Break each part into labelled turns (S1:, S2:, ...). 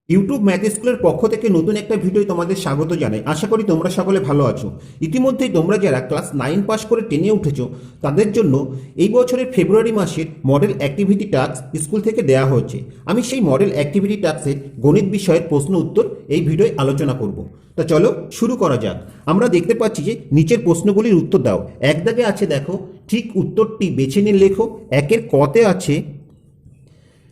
S1: YouTube math স্কুলের পক্ষ থেকে নতুন একটা ভিডিও তোমাদের স্বাগত জানাই। আশা করি তোমরা সকলে ভালো আছো। ইতিমধ্যেই তোমরা যারা ক্লাস 9 পাস করে 10-এ উঠেছো তাদের জন্য এই বছরের ফেব্রুয়ারি মাসের মডেল অ্যাক্টিভিটি টাস্ক স্কুল থেকে দেওয়া হয়েছে। আমি সেই মডেল অ্যাক্টিভিটি টাস্কের গণিত বিষয়ের প্রশ্ন উত্তর এই ভিডিওয় আলোচনা করব। তা চলো শুরু করা যাক। আমরা দেখতে পাচ্ছি যে নিচের প্রশ্নগুলির উত্তর দাও। এক দাগে আছে দেখো, ঠিক উত্তরটি বেছে নিয়ে লেখো। একের কতে আছে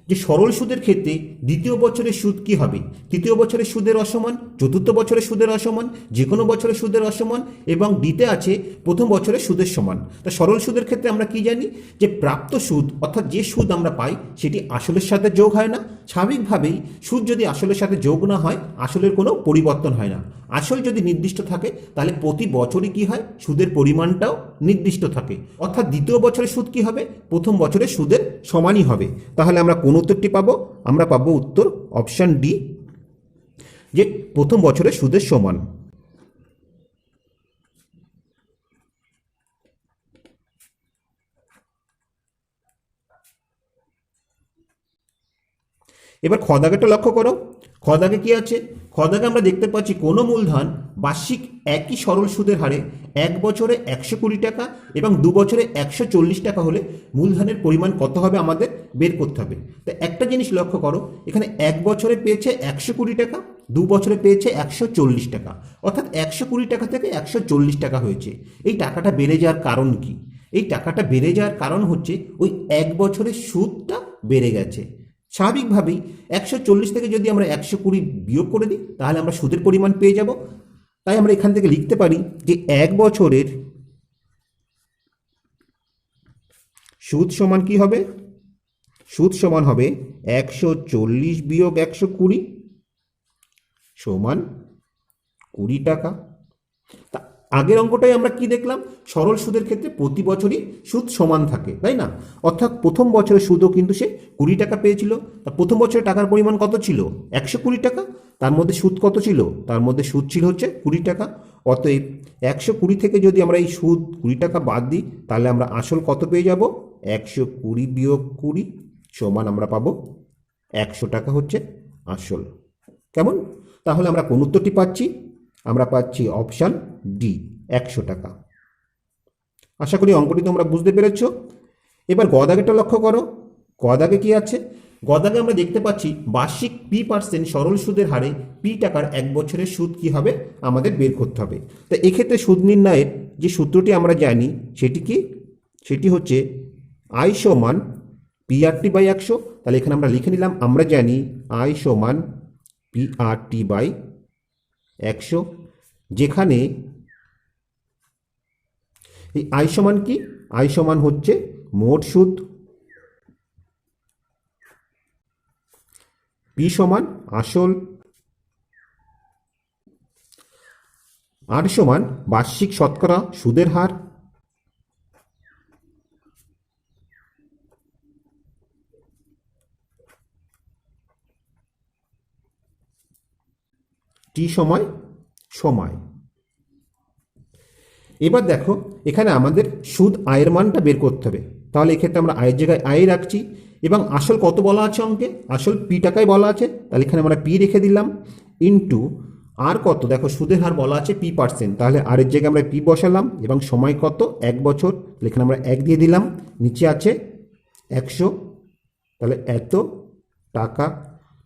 S1: যে সরল সুদের ক্ষেত্রে দ্বিতীয় বছরের সুদ কি হবে? তৃতীয় বছরের সুদের অসমান, চতুর্থ বছরের সুদের অসমান, যে কোনো বছরের সুদের অসমান, এবং ডিতে আছে প্রথম বছরের সুদের সমান। তা সরল সুদের ক্ষেত্রে আমরা কি জানি যে প্রাপ্ত সুদ অর্থাৎ যে সুদ আমরা পাই সেটি আসলের সাথে যোগ হয় না। স্বাভাবিকভাবেই সুদ যদি আসলের সাথে যোগ না হয় আসলের কোনো পরিবর্তন হয় না। আসল যদি নির্দিষ্ট থাকে তাহলে প্রতি বছরই কি হয়, সুদের পরিমাণটাও নির্দিষ্ট থাকে। অর্থাৎ দ্বিতীয় বছরের সুদ কি হবে, প্রথম বছরের সুদের সমানই হবে। তাহলে আমরা কোন উত্তরটি পাবো? আমরা পাবো উত্তর অপশন ডি, যে প্রথম বছরের সুদের সমান। এবার খদাগেটা লক্ষ্য করো। খদাগে কি আছে? খদাগে আমরা দেখতে পাচ্ছি কোনো মূলধন বার্ষিক একই সরল সুদের হারে এক বছরে 120 টাকা এবং 2 বছরে 140 টাকা হলে মূলধনের পরিমাণ কত হবে আমাদের বের করতে হবে। তো একটা জিনিস লক্ষ্য করো, এখানে এক বছরে পেয়েছে 120 টাকা, 2 বছরে পেয়েছে 140 টাকা, অর্থাৎ 120 টাকা থেকে 140 টাকা হয়েছে। এই টাকাটা বেড়ে যাওয়ার কারণ কি? এই টাকাটা বেড়ে যাওয়ার কারণ হচ্ছে ওই এক বছরের সুদটা বেড়ে গেছে। স্বাভাবিকভাবেই 140 থেকে যদি আমরা 120 বিয়োগ করে দিই তাহলে আমরা সুদের পরিমাণ পেয়ে যাব। তাই আমরা এখান থেকে লিখতে পারি যে এক বছরের সুদ সমান কি হবে? সুদ সমান হবে 140 বিয়োগ 120 সমান 20 টাকা। তা আগের অঙ্কটাই আমরা কি দেখলাম? সরল সুদের ক্ষেত্রে প্রতি বছরই সুদ সমান থাকে, তাই না? অর্থাৎ প্রথম বছরের সুদও কিন্তু সে 20 টাকা পেয়েছিল। তা প্রথম বছরে টাকার পরিমাণ কত ছিল? 120 টাকা। তার মধ্যে সুদ কত ছিল? তার মধ্যে সুদ ছিল হচ্ছে 20 টাকা। অতএব 120 থেকে যদি আমরা এই সুদ 20 টাকা বাদ দিই তাহলে আমরা আসল কত পেয়ে যাব? 120 বিয়োগ 20 সমান আমরা পাবো 100 টাকা হচ্ছে আসল। কেমন? তাহলে আমরা কোন উত্তরটি পাচ্ছি? আমরা পাচ্ছি অপশান ডি, 100 টাকা। আশা করি অঙ্কটি তোমরা বুঝতে পেরেছ। এবার গদাগেটা লক্ষ্য করো। গদাগে কি আছে? গদাগে আমরা দেখতে পাচ্ছি বার্ষিক P% সরল সুদের হারে পি টাকার এক বছরের সুদ কি হবে আমাদের বের করতে হবে। তো এক্ষেত্রে সুদ নির্ণয়ের যে সূত্রটি আমরা জানি সেটি কি? সেটি হচ্ছে আই সমান PRT বাই 100। তাহলে এখানে আমরা লিখে নিলাম, আমরা জানি আই সমান PRT বাই 100, যেখানে এই আই সমান কি? আই সমান হচ্ছে মোট সুদ, পি সমান আসল, আর সমান বার্ষিক শতকরা সুদের হার, টি সময় সময়। এবার দেখো এখানে আমাদের সুদ আয়ের মানটা বের করতে হবে। তাহলে এক্ষেত্রে আমরা আয়ের জায়গায় আয় রাখছি এবং আসল কত বলা আছে অঙ্কে? আসল পি টাকায় বলা আছে, তাহলে এখানে আমরা পি রেখে দিলাম ইন্টু আর কত? দেখো সুদের হার বলা আছে P%, তাহলে আর এর জায়গায় আমরা পি বসালাম এবং সময় কত? 1 বছর, তাহলে এখানে আমরা 1 দিয়ে দিলাম, নিচে আছে 100, তাহলে এত টাকা।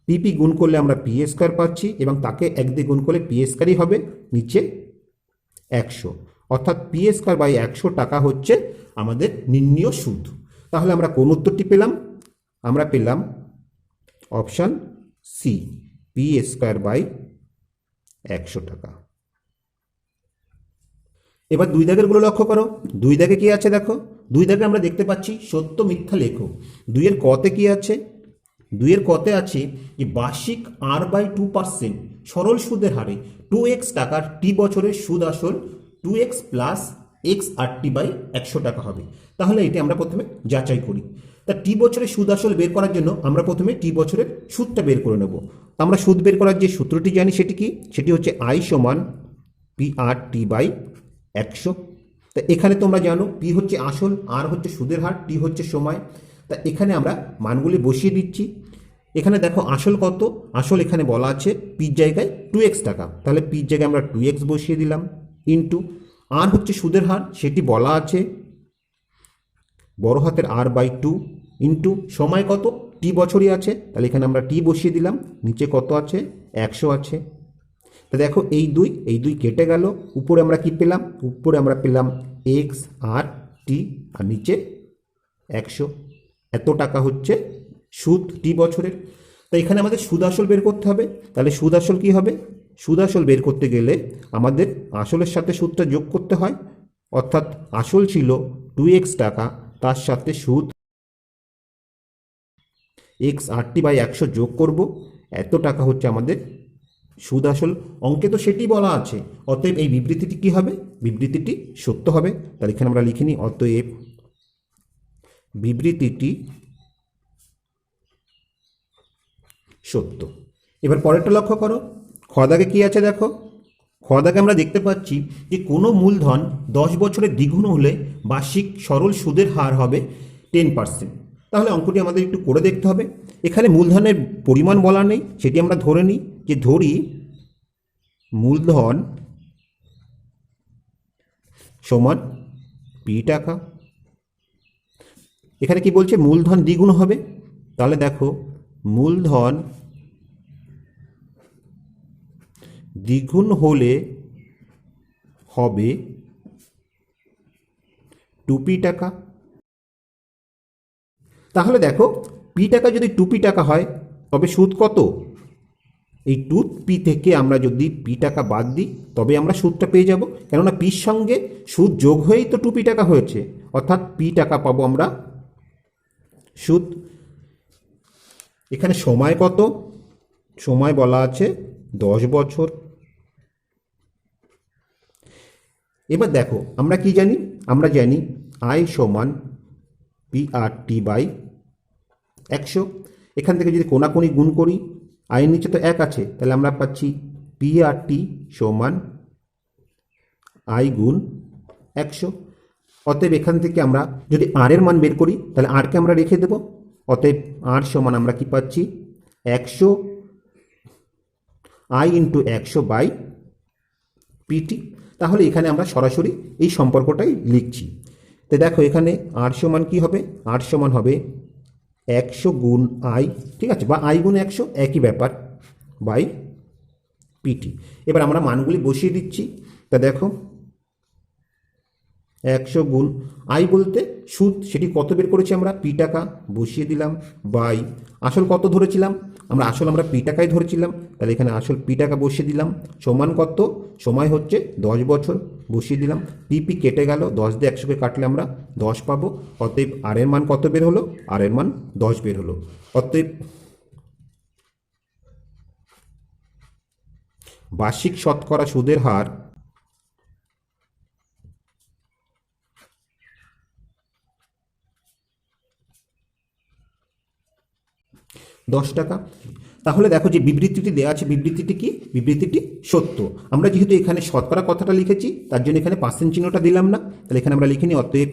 S1: পিপি গুণ করলে আমরা PA² পাচ্ছি এবং তাকে 1 দিয়ে গুণ করলে PA² হবে, নিচে 100, অর্থাৎ PA² বাই 100 টাকা হচ্ছে আমাদের নির্ণীয় সুদ। তাহলে আমরা কোন উত্তরটি পেলাম? আমরা পেলাম অপশান সি, PA² বাই 100 টাকা। এবার দুই দাগেরগুলো লক্ষ্য করো। দুই দাগে কি আছে দেখো। দুই দাগে আমরা দেখতে পাচ্ছি সত্য মিথ্যা লেখো। দুইয়ের কতে কি আছে? দুইয়ের কতে আছে যে বার্ষিক R/2% সরল সুদের হারে 2x টাকার টি বছরের সুদ আসল 2x প্লাস XRT বাই 100 টাকা হবে। তাহলে এটি আমরা প্রথমে যাচাই করি। তা টি বছরের সুদ আসল বের করার জন্য আমরা প্রথমে টি বছরের সুদটা বের করে নেব। আমরা সুদ বের করার যে সূত্রটি জানি সেটি কি? সেটি হচ্ছে আই সমান PRT বাই 100। তা এখানে তোমরা জানো পি হচ্ছে আসল, আর হচ্ছে সুদের হার, টি হচ্ছে সময়। তা এখানে আমরা মানগুলি বসিয়ে দিচ্ছি। এখানে দেখো আসল কত, আসল এখানে বলা আছে পির জায়গায় 2x টাকা, তাহলে পির জায়গায় আমরা 2x বসিয়ে দিলাম, ইন্টু আর হচ্ছে সুদের হার সেটি বলা আছে বড় হাতের R/2, ইন্টু সময় কত, টি বছরই আছে, তাহলে এখানে আমরা টি বসিয়ে দিলাম, নিচে কত আছে 100 আছে। তা দেখো এই দুই কেটে গেল, উপরে আমরা কি পেলাম, উপরে আমরা পেলাম XRT আর নিচে 100, এত টাকা হচ্ছে সুদ টি বছরের। তো এখানে আমাদের সুদ আসল বের করতে হবে, তাহলে সুদ আসল কী হবে, সুদ আসল বের করতে গেলে আমাদের আসলের সাথে সুদটা যোগ করতে হয়, অর্থাৎ আসল ছিল 2x টাকা, তার সাথে সুদ XRT/100 যোগ করব, এত টাকা হচ্ছে আমাদের সুদ আসল। অঙ্কে তো সেটি বলা আছে, অতএব এই বিবৃতিটি কি হবে, বিবৃতিটি সত্য হবে। তাহলে এখানে আমরা লিখে নিই, অতএব বিবৃতিটি সত্য। এবার পরেরটা লক্ষ্য করো, খদাগে কি আছে দেখো, খদাগে আমরা দেখতে পাচ্ছি যে কোনো মূলধন 10 বছরের দ্বিগুণ হলে বার্ষিক সরল সুদের হার হবে 10%। তাহলে অঙ্কটি আমাদের একটু করে দেখতে হবে। এখানে মূলধনের পরিমাণ বলা নেই, সেটি আমরা ধরে নিই, যে ধরি মূলধন সমান পি টাকা। এখানে কি বলছে, মূলধন দ্বিগুণ হবে, তাহলে দেখো মূলধন দ্বিগুণ হলে হবে 2p টাকা। তাহলে দেখো পি টাকা যদি 2p টাকা হয় তবে সুদ কত, এই 2p থেকে আমরা যদি পি টাকা বাদ দিই তবে আমরা সুদটা পেয়ে যাব, কেননা পির সঙ্গে সুদ যোগ হয়েই তো 2p টাকা হয়েছে, অর্থাৎ পি টাকা পাবো আমরা সুদ। এখানে সময় কত, সময় বলা আছে 10 বছর। এবার দেখো আমরা কি জানি, আমরা জানি I সমান PRT/100। এখান থেকে যদি কোনাকুনি গুণ করি, আয়ের নিচে তো 1 আছে, তাহলে আমরা পাচ্ছি PRT সমান I গুণ 100। অতএব এখান থেকে আমরা যদি আর এর মান বের করি তাহলে আরকে আমরা রেখে দেব, অতএব আর সমান আমরা কি পাচ্ছি 100 I × 100/PT। তাহলে এখানে আমরা সরাসরি এই সম্পর্কটাই লিখছি। তো দেখো এখানে আর সমান কি হবে, আর সমান হবে 100 গুণ I, ঠিক আছে, বা I গুণ 100 একই ব্যাপার, বাই PT। এবার আমরা মানগুলি বসিয়ে দিচ্ছি। তা দেখো 100 গুণ I বলতে সুদ, সেটি কত বের করেছি আমরা, পি টাকা বসিয়ে দিলাম, বাই আসল কত ধরেছিলাম আমরা, আসল আমরা পি টাকায় ধরেছিলাম, তাহলে এখানে আসল পি টাকা বসিয়ে দিলাম, সমান কত, সময় হচ্ছে 10 বছর বসিয়ে দিলাম, পি কেটে গেল, 10 দিয়ে 100কে কাটলে আমরা 10 পাবো। অতএব আর এর মান কত বের হলো, আর এর মান 10 বের হলো। অতএব বার্ষিক শতকরা সুদের হার 10 টাকা। তাহলে দেখো যে বিবৃতিটি দেওয়া আছে, বিবৃতিটি কি, বিবৃতিটি সত্য। আমরা যেহেতু এখানে শতকরা কথাটা লিখেছি তার জন্য এখানে পার্সেন্ট চিহ্নটা দিলাম না, তাহলে এখানে আমরা লিখে নিই, অতএব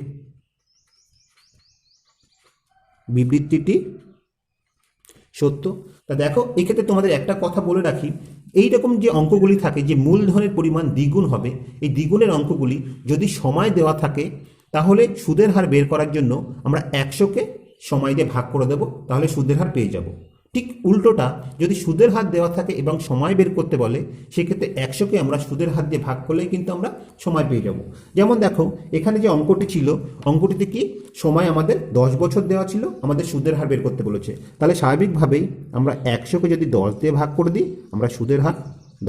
S1: বিবৃতিটি সত্য। তা দেখো এক্ষেত্রে তোমাদের একটা কথা বলে রাখি, এইরকম যে অঙ্কগুলি থাকে যে মূলধনের পরিমাণ দ্বিগুণ হবে, এই দ্বিগুণের অঙ্কগুলি যদি সময় দেওয়া থাকে তাহলে সুদের হার বের করার জন্য আমরা 100কে সময় দিয়ে ভাগ করে দেব, তাহলে সুদের হার পেয়ে যাব। ঠিক উল্টোটা, যদি সুদের হার দেওয়া থাকে এবং সময় বের করতে বলে, সেক্ষেত্রে 100কে আমরা সুদের হার দিয়ে ভাগ করলেই কিন্তু আমরা সময় পেয়ে যাব। যেমন দেখো এখানে যে অঙ্কটি ছিল, অঙ্কটিতে কি সময় আমাদের 10 বছর দেওয়া ছিল, আমাদের সুদের হার বের করতে বলেছে, তাহলে স্বাভাবিকভাবেই আমরা 100কে যদি 10 দিয়ে ভাগ করে দিই আমরা সুদের হার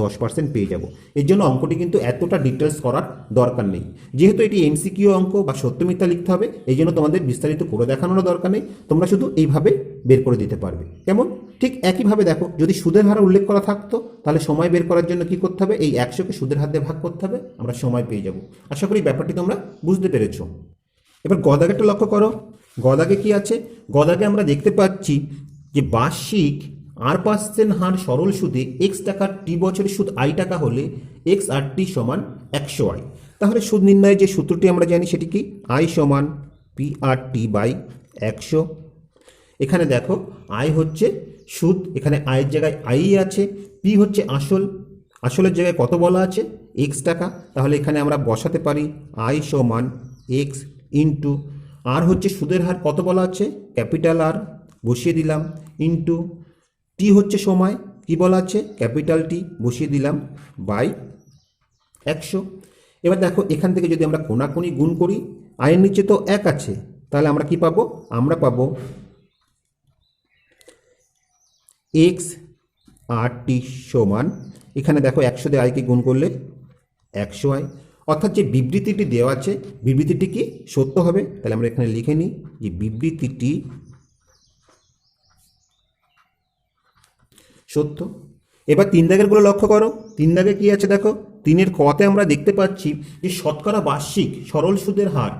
S1: 10% পেয়ে যাব। এর জন্য অঙ্কটি কিন্তু এতটা ডিটেলস করার দরকার নেই, যেহেতু এটি এমসিকিউ অঙ্ক বা সত্য মিথ্যা লিখতে হবে, এই জন্য তোমাদের বিস্তারিত করে দেখানোর দরকার নেই, তোমরা শুধু এইভাবে বের করে দিতে পারবে। কেমন, ঠিক একইভাবে দেখো যদি সুদের হার উল্লেখ করা থাকতো তাহলে সময় বের করার জন্য কি করতে হবে, এই 100কে সুদের হার দিয়ে ভাগ করতে হবে, আমরা সময় পেয়ে যাব। আশা করি ব্যাপারটি তোমরা বুঝতে পেরেছো। এবার গদাগেরটা লক্ষ্য করো, গদাগে কি আছে, গদাগে আমরা দেখতে পাচ্ছি যে বার্ষিক R% হার সরল সুদে x টাকার টি বছরের সুদ I টাকা হলে XRT সমান 100I। তাহলে সুদ নির্ণয়ের যে সূত্রটি আমরা জানি সেটি কি, I সমান PRT/100। এখানে দেখো I হচ্ছে সুদ, এখানে আয়ের জায়গায় আই আছে, পি হচ্ছে আসল, আসলের জায়গায় কত বলা আছে এক্স টাকা, তাহলে এখানে আমরা বসাতে পারি আই সমান এক্স ইন্টু আর হচ্ছে সুদের হার কত বলা আছে ক্যাপিটাল আর বসিয়ে দিলাম, ইন্টু টি হচ্ছে সময় কি বলা আছে ক্যাপিটাল টি বসিয়ে দিলাম বাই 100। এবার দেখো এখান থেকে যদি আমরা কোনাকুনি গুণ করি, আয়ের নিচে তো 1 আছে, তাহলে আমরা কি পাবো, আমরা পাবো এক্স আর টি সমান, এখানে দেখো 100 দিয়ে আইকে গুণ করলে 100 আই, অর্থাৎ যে বিবৃতিটি দেওয়া আছে বিবৃতিটি কি সত্য হবে। তাহলে আমরা এখানে লিখে নিই যে বিবৃতিটি সত্য। এবার 3 দাগেরগুলো লক্ষ্য করো, 3 দাগে কি আছে দেখো, 3-এর কতে আমরা দেখতে পাচ্ছি যে শতকরা বার্ষিক সরল সুদের হার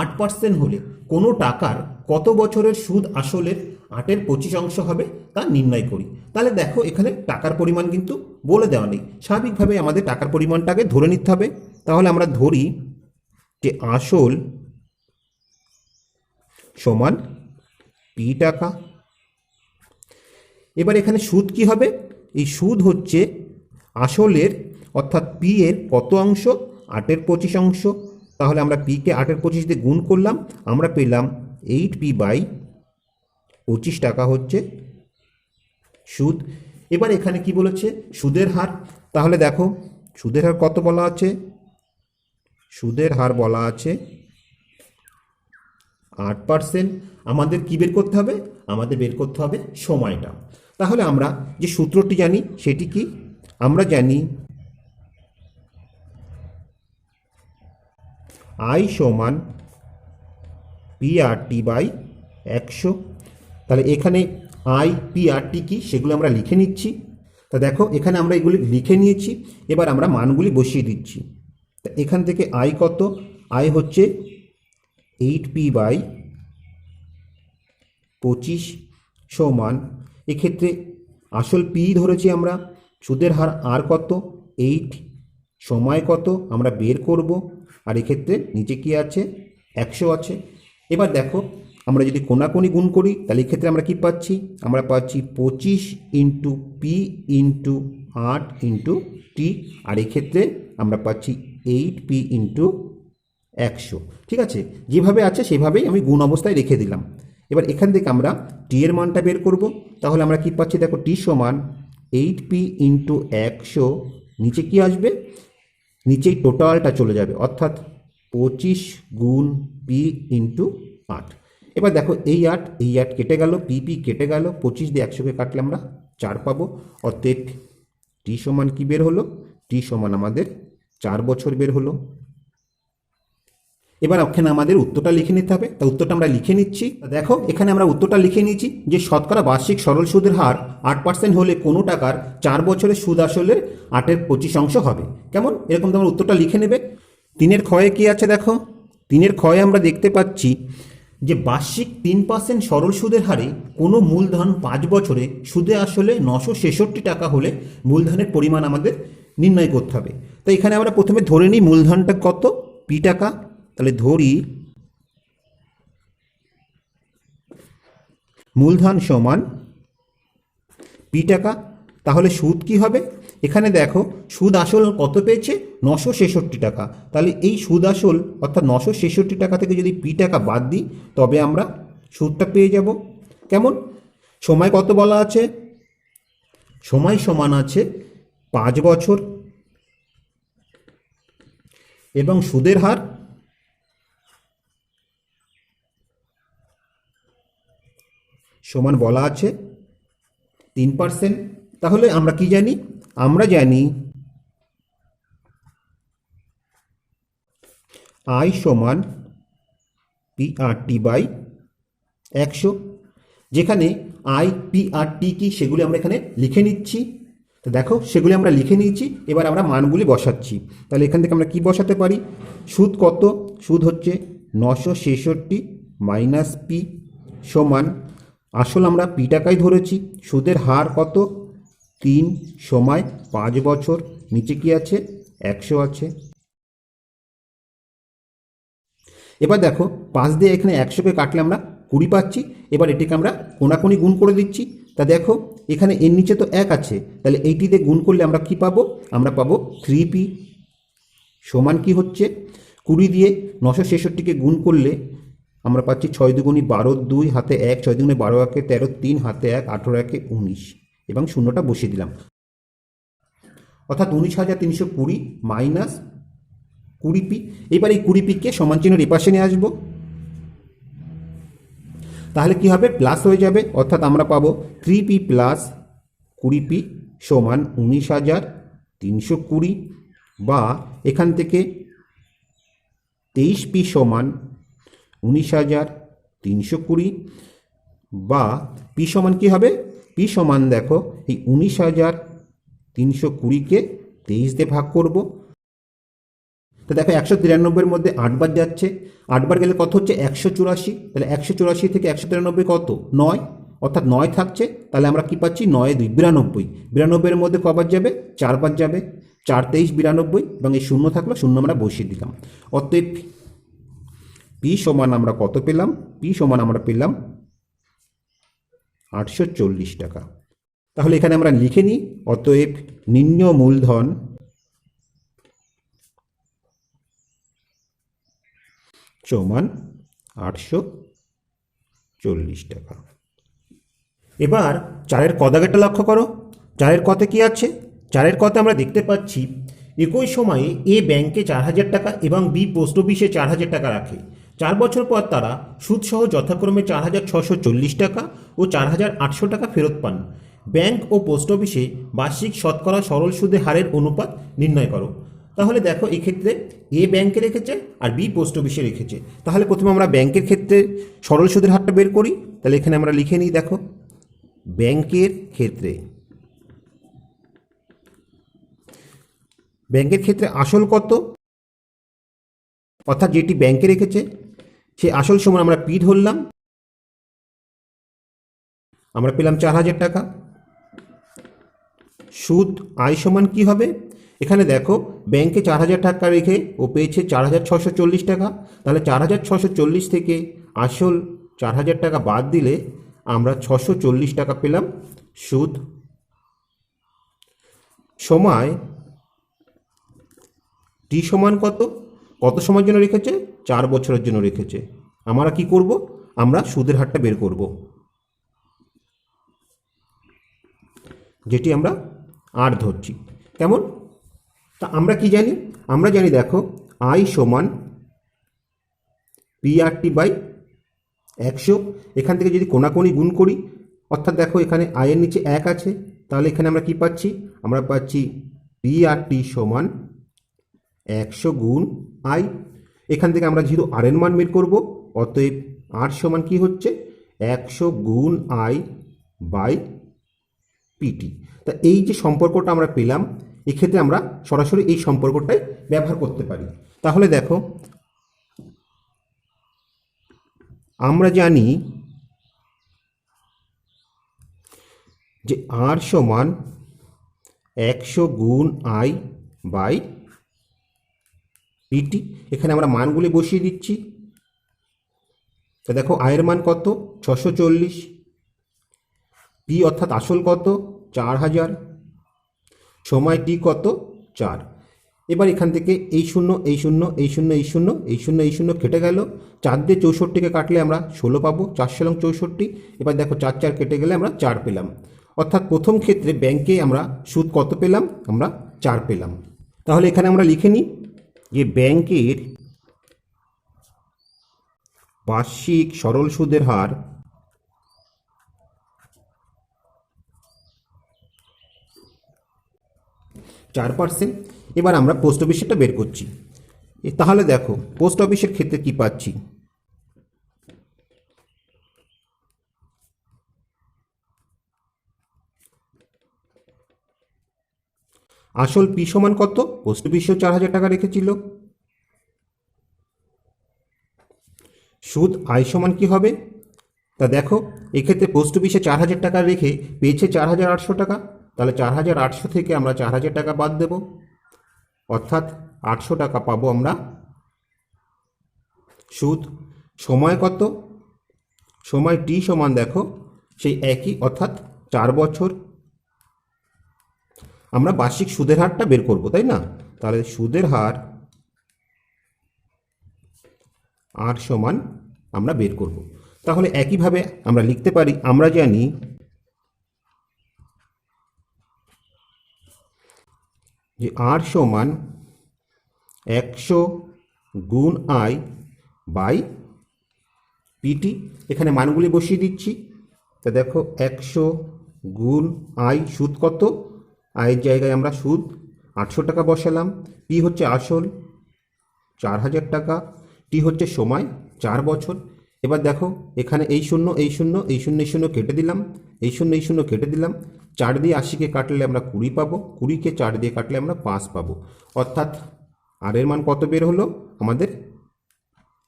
S1: 8% হলে কোনো টাকার কত বছরের সুদ আসলের 8/25 হবে তা নির্ণয় করি। তাহলে দেখো এখানে টাকার পরিমাণ কিন্তু বলে দেওয়া নেই, স্বাভাবিকভাবে আমাদের টাকার পরিমাণটাকে ধরে নিতে হবে। তাহলে আমরা ধরি যে আসল সমান পি টাকা। এবার এখানে সুদ কি হবে, এই সুদ হচ্ছে আসলের অর্থাৎ পি এর কত অংশ 8/25। তাহলে আমরা পিকে 8/25 দিয়ে গুণ করলাম, আমরা পেলাম 8p/25 টাকা হচ্ছে সুদ। এবার এখানে কি বলেছে সুদের হার, তাহলে দেখো সুদের হার কত বলা আছে, সুদের হার বলা আছে 8%। আমাদের কি বের করতে হবে, আমাদের বের করতে হবে সময়টা। তাহলে আমরা যে সূত্রটি জানি সেটি কি, আমরা জানি আই সমান PRT/100। তাহলে এখানে আই PRT কি সেগুলো আমরা লিখে নিচ্ছি। তা দেখো এখানে আমরা এগুলি লিখে নিয়েছি, এবার আমরা মানগুলি বসিয়ে দিচ্ছি। তা এখান থেকে আই কত, আই হচ্ছে 8p/25 সমান, এক্ষেত্রে আসল পি ধরেছি আমরা, সুদের হার আর কত 8, সময় কত আমরা বের করব, আর এক্ষেত্রে নিচে কি আছে 100 আছে। এবার দেখো আমরা যদি কোনাকুনি গুণ করি তাহলে এক্ষেত্রে আমরা কি পাচ্ছি, আমরা পাচ্ছি 25 into P into 8 into T, আর এক্ষেত্রে আমরা পাচ্ছি 8p/100। ঠিক আছে, যেভাবে আছে সেভাবেই আমি গুণ অবস্থায় রেখে দিলাম। এবার এখান থেকে আমরা টি এর মানটা বের করব, তাহলে আমরা কি পাচ্ছি দেখো টি সমান 8p/100, নিচে কি আসবে, নিচেই টোটালটা চলে যাবে অর্থাৎ 25 গুণ পি ইন্টু 8। এবার দেখো এই 8 কেটে গেল, পি কেটে গেল, 25 দিয়ে 100কে কাটলে আমরা 4 পাবো, অর্থাৎ টি সমান কি বের হলো, টি সমান আমাদের 4 বছর বের হলো। এবার ওখানে আমাদের উত্তরটা লিখে নিতে হবে, তা উত্তরটা আমরা লিখে নিচ্ছি। দেখো এখানে আমরা উত্তরটা লিখে নিয়েছি যে শতকরা বার্ষিক সরল সুদের হার 8% হলে কোনো টাকার 4 বছরের সুদ আসলের 8/25 হবে। কেমন এরকম তোমরা উত্তরটা লিখে নেবে। 3-এর ক্ষয়ে কি আছে দেখো, 3-এর ক্ষয়ে আমরা দেখতে পাচ্ছি যে বার্ষিক 3% সরল সুদের হারে কোনো মূলধন 5 বছরে সুদে আসলে 966 টাকা হলে মূলধনের পরিমাণ আমাদের নির্ণয় করতে হবে। তো এখানে আমরা প্রথমে ধরে নিই মূলধনটা কত পি টাকা, তাহলে ধরি মূলধন সমান পি টাকা। তাহলে সুদ কি হবে, এখানে দেখো সুদ আসল কত পেয়েছে 966 টাকা, তাহলে এই সুদ আসল অর্থাৎ 966 টাকা থেকে যদি পি টাকা বাদ দিই তবে আমরা সুদটা পেয়ে যাব। কেমন, সময় কত বলা আছে, সময় সমান আছে 5 বছর, এবং সুদের হার সমান বলা আছে 3%। তাহলে আমরা কি জানি, আমরা জানি আই সমান PRT/100, যেখানে আই PRT কি সেগুলি আমরা এখানে লিখে নিচ্ছি। তো দেখো সেগুলি আমরা লিখে নিয়েছি, এবার আমরা মানগুলি বসাচ্ছি। তাহলে এখান থেকে আমরা কি বসাতে পারি, সুদ কত, সুদ হচ্ছে 966 মাইনাস পি সমান, আসল আমরা পি টাকাই ধরেছি, সুদের হার কত 3, সময় 5 বছর, নিচে কি আছে 100 আছে। এবার দেখো 5 দিয়ে এখানে 100কে কাটলে আমরা 20 পাচ্ছি। এবার এটিকে আমরা কোনাকুনি গুণ করে দিচ্ছি, তা দেখো এখানে এর নিচে তো 1 আছে, তাহলে এইটি দিয়ে গুণ করলে আমরা কি পাবো? আমরা পাবো 3p সমান কি হচ্ছে 20 দিয়ে 966কে গুণ করলে আমরা পাচ্ছি 6 দুগুণী 12, 2 হাতে 1, 6 দুগুণী 12 একে 13, 3 হাতে 1, 18 একে 19 এবং শূন্যটা বসিয়ে দিলাম। অর্থাৎ 19,320 মাইনাস 20p। এবার এই 20pকে সমান চিহ্নের এপাশে নিয়ে আসবো, তাহলে কি হবে? প্লাস হয়ে যাবে, অর্থাৎ আমরা পাবো 3p প্লাস 20p সমান 19,320, বা এখান থেকে 23p সমান 19,320, বা p সমান কি হবে? p সমান দেখো এই 19,320কে 23 দিয়ে ভাগ করব। তো দেখো 193-এর মধ্যে 8 বার যাচ্ছে, 8 বার গেলে কত হচ্ছে? 184। তাহলে 184 থেকে 193 কত? 9, অর্থাৎ 9 থাকছে। তাহলে আমরা কি পাচ্ছি? 9 2 92। 92-এর মধ্যে কবার যাবে? 4 বার যাবে। 4 23 92, এবং এই শূন্য থাকলো, শূন্য আমরা বসিয়ে দিলাম। অতএব পি সমান আমরা কত পেলাম? পি সমান আমরা পেলাম 840 টাকা। তাহলে এখানে আমরা লিখে নিই, অতএব নিম্ন মূলধন সমান 840 টাকা। এবার চারের ক দাগেরটা লক্ষ্য করো। চারের কতে কি আছে? চারের কতে আমরা দেখতে পাচ্ছি একই সময়ে এ ব্যাংকে 4,000 টাকা এবং বি পোস্ট অফিসে 4,000 টাকা রাখে। 4 বছর পর তারা সুদসহ যথাক্রমে 4,640 টাকা ও 4,800 টাকা ফেরত পান। ব্যাংক ও পোস্ট অফিসে বার্ষিক শতকরা সরল সুদের হারের অনুপাত নির্ণয় করো। তাহলে দেখো এক্ষেত্রে এ ব্যাংকে রেখেছে আর বি পোস্ট অফিসে রেখেছে। তাহলে প্রথমে আমরা ব্যাংকের ক্ষেত্রে সরল সুদের হারটা বের করি। তাহলে এখানে আমরা লিখে নিই, দেখো ব্যাংকের ক্ষেত্রে আসল কত, অর্থাৎ যেটি ব্যাংকে রেখেছে সেই আসল সমান আমরা পি ধরলাম, আমরা পেলাম 4,000 টাকা। সুদ আয় সমান কি হবে? এখানে দেখো ব্যাংকে 4,000 টাকা রেখে ও পেয়েছে 4,640 টাকা। তাহলে 4,640 থেকে আসল 4,000 টাকা বাদ দিলে আমরা 640 টাকা পেলাম সুদ। সময় টি সমান কত? কত সময়ের জন্য রেখেছে? 4 বছরের জন্য রেখেছে। আমরা কি করব? আমরা সুদের হারটা বের করব, যেটি আমরা আর ধরছি। কেমন? তা আমরা কি জানি? আমরা জানি দেখো আই সমান PRT বাই 100। এখান থেকে যদি কোনাকুনি গুণ করি, অর্থাৎ দেখো এখানে আয়ের নিচে 1 আছে, তাহলে এখানে আমরা কি পাচ্ছি? আমরা পাচ্ছি PRT সমান 100 গুণ আই। এখান থেকে আমরা যেহেতু আর এর মান বের করব, অতএব আর সমান কি হচ্ছে? 100 গুণ আই বাই পিটি। তা এই যে সম্পর্কটা আমরা পেলাম, এক্ষেত্রে আমরা সরাসরি এই সম্পর্কটাই ব্যবহার করতে পারি। তাহলে দেখো আমরা জানি যে আর সমান 100 গুণ আই বাই পিটি। এখানে আমরা মানগুলি বসিয়ে দিচ্ছি। তো দেখো আয়ের মান কত? 640, পি অর্থাৎ আসল কত? 4,000, সময় টি কত? 4। এবার এখান থেকে এই শূন্য এই শূন্য এই শূন্য এই শূন্য এই শূন্য এই শূন্য কেটে গেল। 4 দিয়ে 64কে কাটলে আমরা 16 পাবো, 4 এবং 64। এবার দেখো 4 4 কেটে গেলে আমরা 4 পেলাম। অর্থাৎ প্রথম ক্ষেত্রে ব্যাংকে আমরা সুদ কত পেলাম? আমরা 4 পেলাম। তাহলে এখানে আমরা লিখে নিই যে ব্যাংকের বার্ষিক সরল সুদের হার 4%। এবার আমরা পোস্ট অফিসেরটা বের করছি। তাহলে দেখো পোস্ট অফিসের ক্ষেত্রে কি পাচ্ছি? আসল পি সমান কত? পোস্ট অফিসেও 4,000 টাকা রেখেছিল। সুদ আয় সমান কি হবে? তা দেখো এক্ষেত্রে পোস্ট অফিসে 4,000 টাকা রেখে পেয়েছে 4,800 টাকা। তাহলে 4,800 থেকে আমরা 4,000 টাকা বাদ দেব, অর্থাৎ 800 টাকা পাবো আমরা সুদ। সময় কত? সময় টি সমান দেখো সেই একই, অর্থাৎ 4 বছর। আমরা বার্ষিক সুদের হারটা বের করব, তাই না? তাহলে সুদের হার আর সমান আমরা বের করব। তাহলে একইভাবে আমরা লিখতে পারি, আমরা জানি যে আর সমান 100 গুণ আই বাই পিটি। এখানে মানগুলি বসিয়ে দিচ্ছি। তা দেখো 100 গুণ আই, সুদ কত? আয়ের জায়গায় আমরা সুদ 800 টাকা বসালাম। পি হচ্ছে আসল 4000 টাকা, টি হচ্ছে সময় 4 বছর। এবার দেখো এখানে এই শূন্য এই শূন্য এই শূন্য এই শূন্য কেটে দিলাম, এই শূন্য এই শূন্য কেটে দিলাম। 4 দিয়ে 80কে কাটলে আমরা 20 পাবো, 20কে 4 দিয়ে কাটলে আমরা 5 পাবো। অর্থাৎ আর এর মান কত বের হলো? আমাদের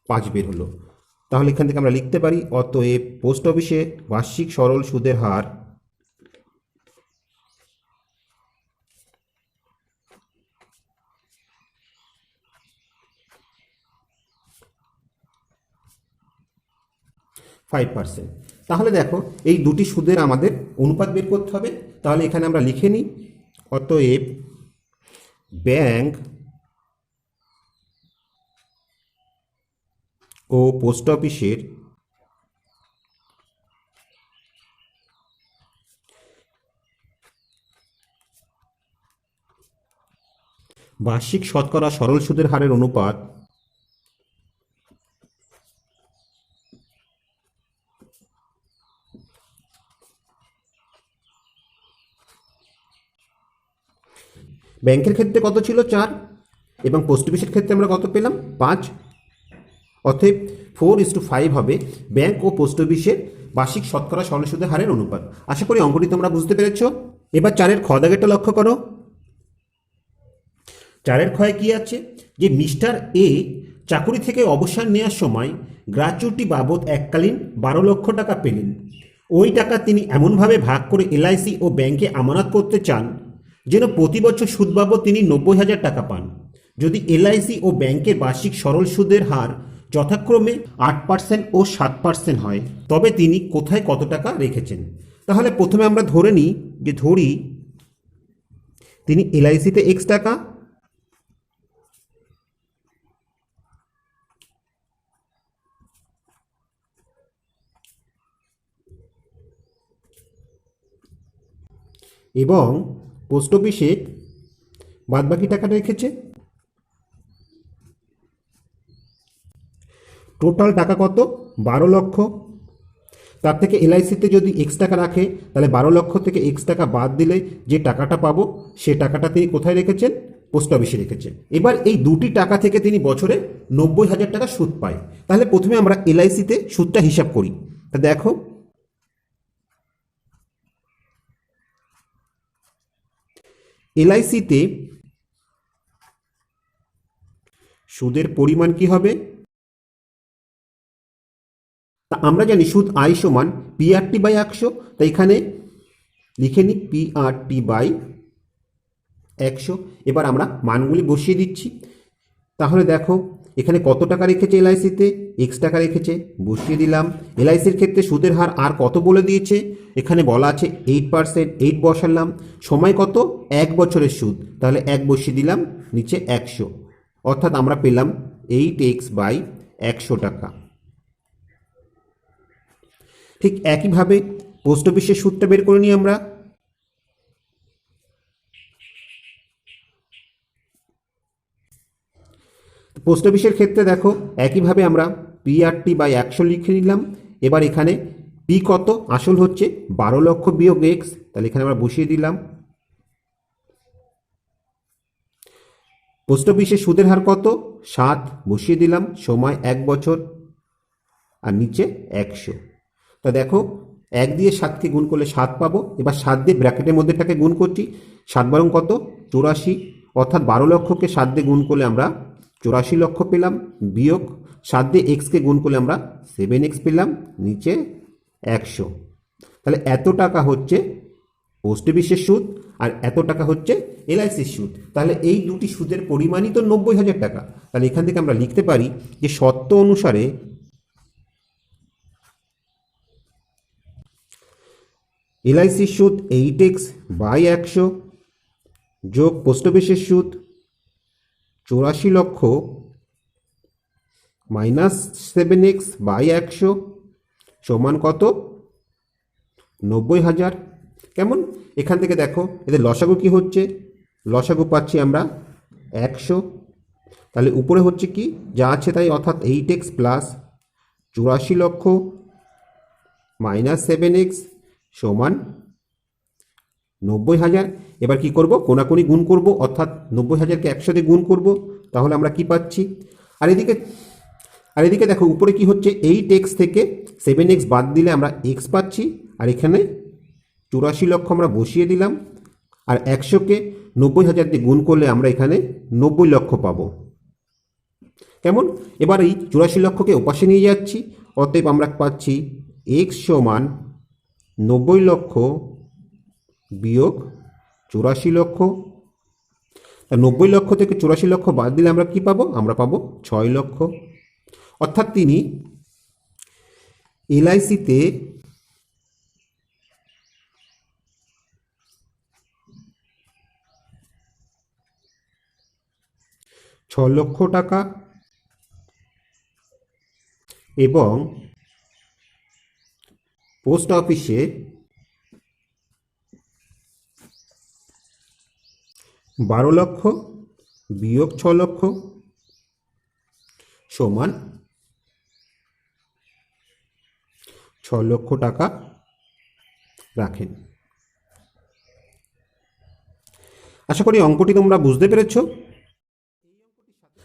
S1: 5 বের হলো। তাহলে এখান থেকে আমরা লিখতে পারি, অতএব পোস্ট অফিসে বার্ষিক সরল সুদের হার %5। তাহলে দেখো এই দুটি সুদের আমাদের অনুপাত বের করতে হবে। তাহলে এখানে আমরা লিখে নিই, অতএব ব্যাংক ও পোস্ট অফিসের বার্ষিক শতকরা সরল সুদের হারের অনুপাত ব্যাংকের ক্ষেত্রে কত ছিল? 4, এবং পোস্ট অফিসের ক্ষেত্রে আমরা কত পেলাম? 5। অতএব 4:5 হবে ব্যাংক ও পোস্ট অফিসের বার্ষিক শতকরা সরল সুদের হারের অনুপাত। আশা করি অঙ্কটি তোমরা বুঝতে পেরেছ। এবার 4-এর খ দাগেরটা লক্ষ্য করো। 4-এর খয়ে কি আছে? যে মিস্টার এ চাকুরি থেকে অবসর নেওয়ার সময় গ্র্যাচুইটি বাবদ এককালীন 12 লক্ষ টাকা পেলেন। ওই টাকা তিনি এমনভাবে ভাগ করে এলআইসি ও ব্যাংকে আমানত করতে চান যেন প্রতি বছর সুদ বাবদ তিনি 90,000 টাকা পান। যদি এলআইসি ও ব্যাংকের বার্ষিক সরল সুদের হার যথাক্রমে 8% ও 7% হয়, তবে তিনি কোথায় কত টাকা রেখেছেন? তাহলে প্রথমে আমরা ধরে নিই, যে ধরি তিনি এলআইসিতে X টাকা, এবং পোস্ট অফিসে বাদবাকি টাকাটা রেখেছে। টোটাল টাকা কত? 12 লক্ষ। তার থেকে এলআইসিতে যদি X টাকা রাখে, তাহলে 12 লক্ষ থেকে X টাকা বাদ দিলে যে টাকাটা পাবো, সে টাকাটা তিনি কোথায় রেখেছেন? পোস্ট অফিসে রেখেছেন। এবার এই দুটি টাকা থেকে তিনি বছরে 90,000 টাকা সুদ পায়। তাহলে প্রথমে আমরা এলআইসিতে সুদটা হিসাব করি। তা দেখো এলআইসিতে সুদের পরিমাণ কি হবে? তা আমরা জানি সুদ আই সমান পিআরটি বাই 100। তাই এখানে লিখে নিই পিআরটি বাই 100। এবার আমরা মানগুলি বসিয়ে দিচ্ছি। তাহলে দেখো এখানে কত টাকা রেখেছে এলআইসিতে? X টাকা রেখেছে, বসিয়ে দিলাম। এলআইসির ক্ষেত্রে সুদের হার আর কত বলে দিয়েছে? এখানে বলা আছে 8%, 8 বসালাম। সময় কত? 1 বছরের সুদ, তাহলে 1 বসিয়ে দিলাম, নিচে 100। অর্থাৎ আমরা পেলাম 8x বাই 100 টাকা। ঠিক একইভাবে পোস্ট অফিসের সুদটা বের করে নিই আমরা। পোস্ট অফিসের ক্ষেত্রে দেখো একইভাবে আমরা পিআরটি বাই 100 লিখে নিলাম। এবার এখানে পি কত? আসল হচ্ছে 12 লক্ষ বিয়োগ X, তাহলে এখানে আমরা বসিয়ে দিলাম। পোস্ট অফিসের সুদের হার কত? 7, বসিয়ে দিলাম। সময় 1 বছর, আর নিচে 100। তা দেখো 1 দিয়ে 7কে গুণ করলে 7 পাবো। এবার 7 দিয়ে ব্র্যাকেটের মধ্যেটাকে গুণ করছি। 7 বারং কত? 84। অর্থাৎ 12 লক্ষকে 7 দিয়ে গুণ করলে আমরা 84 লক্ষ পেলাম, বিয়োগ 7 দিয়ে Xকে গুণ করলে আমরা 7X পেলাম, নিচে 100। তাহলে এত টাকা হচ্ছে পোস্ট অফিসের সুদ, আর এত টাকা হচ্ছে এলআইসির সুদ। তাহলে এই দুটি সুদের পরিমাণই তো 90,000 টাকা। তাহলে এখান থেকে আমরা লিখতে পারি যে শর্ত অনুসারে এলআইসির সুদ 8x/100 যোগ পোস্ট অফিসের সুদ 84 লক্ষ মাইনাস 7x/100 সমান কত? 90,000। কেমন? এখান থেকে দেখো এদের লসাগু কি হচ্ছে? লসাগু পাচ্ছি আমরা 100। তাহলে উপরে হচ্ছে কি যা আছে তাই, অর্থাৎ 8x প্লাস 84 লক্ষ মাইনাস 7x সমান 90,000। এবার কি করব? কোনাকুনি গুণ করব, অর্থাৎ 90,000কে 100 দিয়ে গুণ করব। তাহলে আমরা কি পাচ্ছি? আর এদিকে দেখো উপরে কি হচ্ছে, 8x থেকে 7x বাদ দিলে আমরা x পাচ্ছি, আর এখানে 84 লক্ষ আমরা বসিয়ে দিলাম, আর 100কে 90,000 দিয়ে গুণ করলে আমরা এখানে 90 লক্ষ পাবো। কেমন? এবার এই 84 লক্ষকে ওপাশে নিয়ে যাচ্ছি, অতএব আমরা পাচ্ছি x সমান 90 লক্ষ বিয়োগ 84 লক্ষ। 90 লক্ষ থেকে 84 লক্ষ বাদ দিলে আমরা কি পাবো? আমরা পাবো 6 লক্ষ। অর্থাৎ তিনি এলআইসিতে ৳6,00,000 এবং পোস্ট অফিসে 12 লক্ষ বিয়োগ 6 লক্ষ সমান 6 লক্ষ টাকা রাখেন। আশা করি অঙ্কটি তোমরা বুঝতে পেরেছো।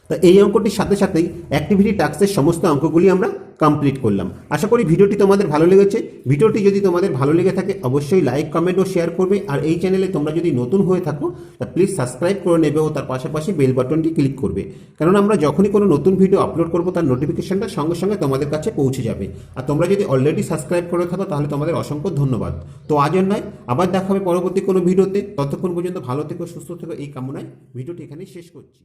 S1: তা এই অঙ্কটির সাথে সাথেই অ্যাক্টিভিটি টাস্কের সমস্ত অঙ্কগুলি আমরা কমপ্লিট করলাম। আশা করি ভিডিওটি তোমাদের ভালো লেগেছে। ভিডিওটি যদি তোমাদের ভালো লেগে থাকে অবশ্যই লাইক, কমেন্ট ও শেয়ার করবে। আর এই চ্যানেলে তোমরা যদি নতুন হয়ে থাকো তা প্লিজ সাবস্ক্রাইব করে নেবে ও তার পাশাপাশি বেল বাটনটি ক্লিক করবে, কারণ আমরা যখনই কোনো নতুন ভিডিও আপলোড করবো তার নোটিফিকেশনটা সঙ্গে সঙ্গে তোমাদের কাছে পৌঁছে যাবে। আর তোমরা যদি অলরেডি সাবস্ক্রাইব করে থাকো তাহলে তোমাদের অসংখ্য ধন্যবাদ। তো আজ আর নয়, আবার দেখা হবে পরবর্তী কোনো ভিডিওতে। ততক্ষণ পর্যন্ত ভালো থেকো, সুস্থ থেকো এই কামনায় ভিডিওটি এখানেই শেষ করছি।